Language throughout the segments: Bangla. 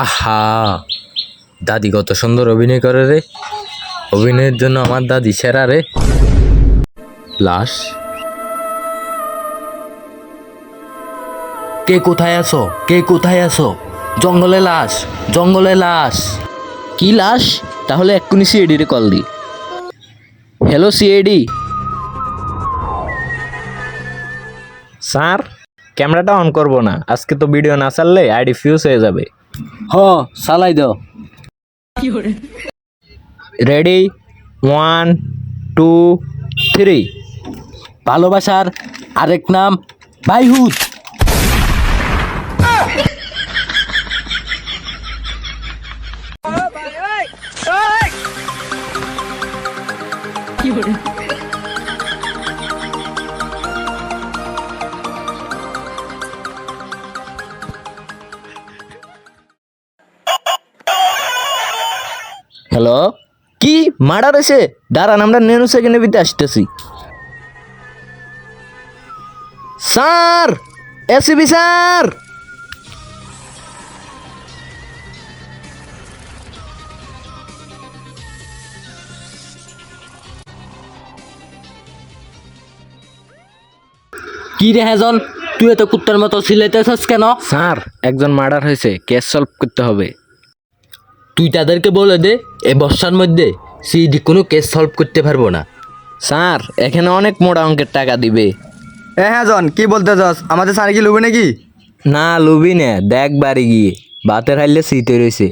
আহা, দাদি কত সুন্দর অভিনয় করে রে। অভিনয়ের জন্য আমার দাদি সেরা রে। লাশ, কে কোথায় আছো? কে কোথায় আছো? জঙ্গলে লাশ, জঙ্গলে লাশ। কি লাশ? তাহলে এক্ষুনি সিআইডি রে কল দি। Hello CID. স্যার, ক্যামেরাটা অন করবো না, আজকে তো ভিডিও না ছাড়লে আইডি ফিউজ হয়ে যাবে। চালাই দাও। রেডি, 1 2 3। ভালোবাসার আরেক নাম বাইহুত। হ্যালো, কি মার্ডার এসে? দাঁড়ান, আমরা নেনু সেকেন্ডের ভিতরে আসতেছি। Sir, ACB sir. কি রে হেজন, তুই এত কুত্তার মতো সিলাইতেছস কেন? স্যার, একজন মার্ডার হয়েছে, কেস সলভ করতে হবে। তুই তাদেরকে বলে দে এই বর্ষার মধ্যে সিডি কোনো কেস সলভ করতে পারবো না। স্যার, এখানে অনেক মোটা অঙ্কের টাকা দিবে। হ্যাঁ জন, কি বলতে চাস? আমাদের স্যার কি লুবে নাকি? না লুবি না, দেখ বাড়ি গিয়ে বাতের হাইলে সিটে রয়েছে।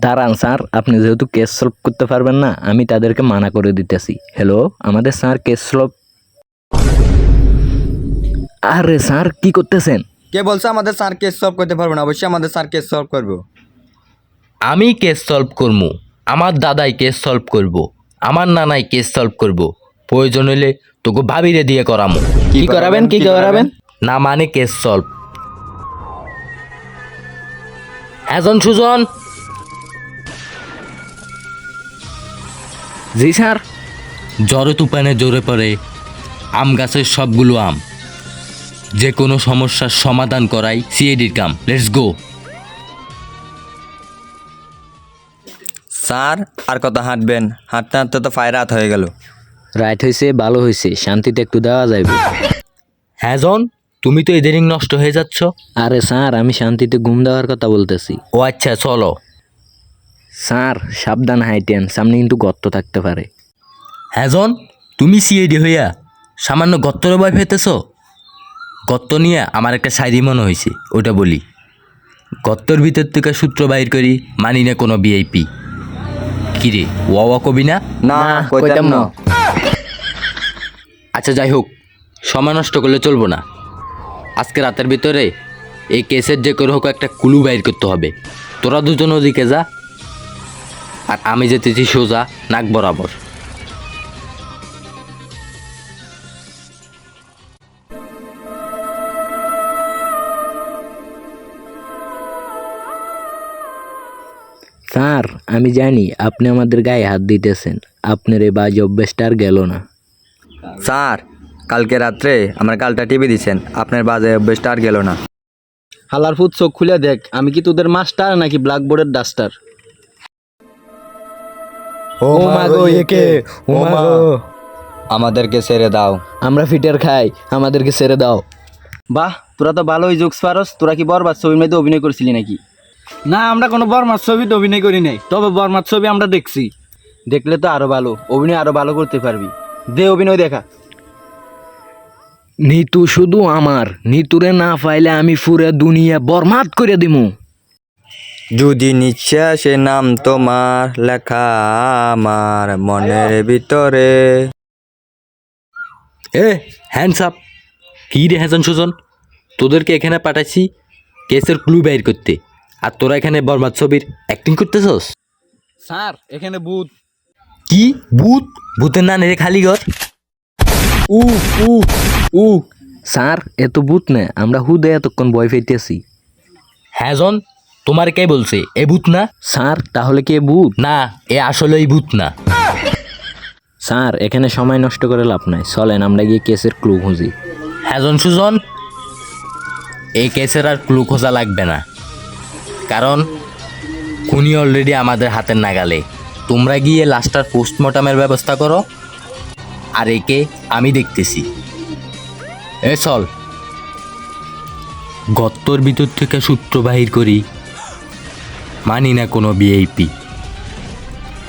দাঁড়ান স্যার, আপনি যেহেতু কেস সলভ করতে পারবেন না, আমি তাদেরকে মানা করে দিতেছি। হ্যালো, আমাদের স্যার কেস সলভ। আরে স্যার, কি করতেছেন? কে বলছে আমাদের স্যার কেস সলভ করতে পারবো না? অবশ্যই আমাদের স্যার কেস সলভ করবো। আমি কেস সলভ করবো, আমার দাদাই কেস সলভ করব, আমার নানাই কেস সলভ করব। প্রয়োজন হলে তোকে ভাবিরে দিয়ে করামো। কি করাবেন? কি করাবেন? না মানে কেস সলভ। হ্যাজন সুজন। জি স্যার। জ্বরে তুফানে জোরে পড়ে আম গাছের সবগুলো আম, যে কোনো সমস্যার সমাধান করাই সিএডির কাম। Let's go. স্যার, আর কত হাঁটবেন? হাঁটতে হাঁটতে তো ফায়ার রাত হয়ে গেল। রাইট হয়েছে, ভালো হয়েছে, শান্তিতে একটু দেওয়া যাবে। হ্যাজন, তুমি তো এদেরিং নষ্ট হয়ে যাচ্ছ। আরে স্যার, আমি শান্তিতে ঘুম দেওয়ার কথা বলতেছি। ও আচ্ছা, চলো। স্যার, সাবধান হাইটেন, সামনে কিন্তু গর্ত থাকতে পারে। হ্যাজন, তুমি সিএডি হইয়া সামান্য গত্তর ভয় পেতেছ? গত্ত নিয়ে আমার একটা শায়রি মনে হয়েছে, ওটা বলি। গত্তর ভিতর থেকে সূত্র বাইর করি, মানি না কোনো ভিআইপি। কিরে, ওয়া কবি না? না, কইতাম না। আচ্ছা যাই হোক, সময় নষ্ট করলে চলবো না। আজকে রাতের ভিতরে এই কেসের যে করে হোক একটা কুলু বাইর করতে হবে। তোরা দুজন ওদিকে যা, আর আমি যেতেছি সোজা নাক বরাবর। স্যার, আমি জানি আপনি আমাদের গায়ে হাত দিতেছেন, আপনার এই বাজে অভ্যেসটা আর গেল না। স্যার, কালকে রাত্রে আমার কালটা টিভি দিছেন, আপনার বাজে অভ্যেসটা আর গেল না। হালার ফুট চোখ খুলে দেখ, আমি কি তোদের মাস্টার নাকি ব্ল্যাকবোর্ডের ডাস্টার? ও মাগো একে, ও মাগো, আমাদেরকে ছেড়ে দাও। আমরা ফিটার খাই, আমাদেরকে ছেড়ে দাও। বাহ, তোরা তো ভালোই জোকস পারস। তোরা কি বরবাদ ছবির মধ্যে অভিনয় করছিলি নাকি? না, আমরা কোনো বরমার ছবিতে অভিনয় করি নাই, তবে বরমার ছবি আমরা দেখছি। দেখলে তো আরো ভালো, অভিনয় আরো ভালো করতে পারবি। দে অভিনয় দেখা। নিতু শুধু আমার, নিতুরে না পাইলে আমি পুরে দুনিয়া বরবাদ করে দিমু। যদি নিঃশ্বাসে নাম তোমার লেখা আমার মনের ভিতরে। Hands up. কী রে হ্যাজন সুজন, তোদেরকে এখানে পাঠাইছি কেসের ক্লু বাইর করতে, আর তোরা এখানে বরবাদ ছবির অ্যাক্টিং করতেছস? স্যার, এখানে ভূত। কি ভূত? ভূতের না রে খালি ঘর। উ উ উ স্যার, এত ভূত না, আমরা হুদে এতক্ষণ ভয় পেতেছি। হ্যাজন, তোমার কে বলছে এ ভূত না? স্যার, তাহলে কে ভূত? না, এ আসলেই ভূত না। স্যার, এখানে সময় নষ্ট করে লাভ নাই, চলেন আমরা গিয়ে কেসের ক্লু খুঁজি। হ্যাজন সুজন, এই কেসের আর ক্লু খোঁজা লাগবে না। কারণ খুনি অলরেডি আমাদের হাতের নাগালে। তোমরা গিয়ে লাশটার পোস্টমর্টমের ব্যবস্থা করো, আর একে আমি দেখতেছি। এ চল। গর্তর ভিতর থেকে সূত্র বাহির করি, মানি না কোনো ভিআইপি।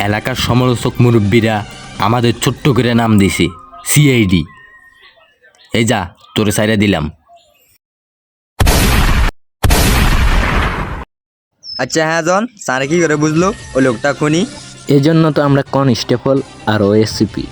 এলাকার সমালোচক মুরব্বীরা আমাদের ছোট্ট করে নাম দিছে সিআইডি। এই যা, তোরে সাইরা দিলাম। আচ্ছা হ্যাঁ জন, স্যার কি করে বুঝলো ওই লোকটা খুনি? এজন্য তো আমরা কনস্টেবল আর ওএসসিপি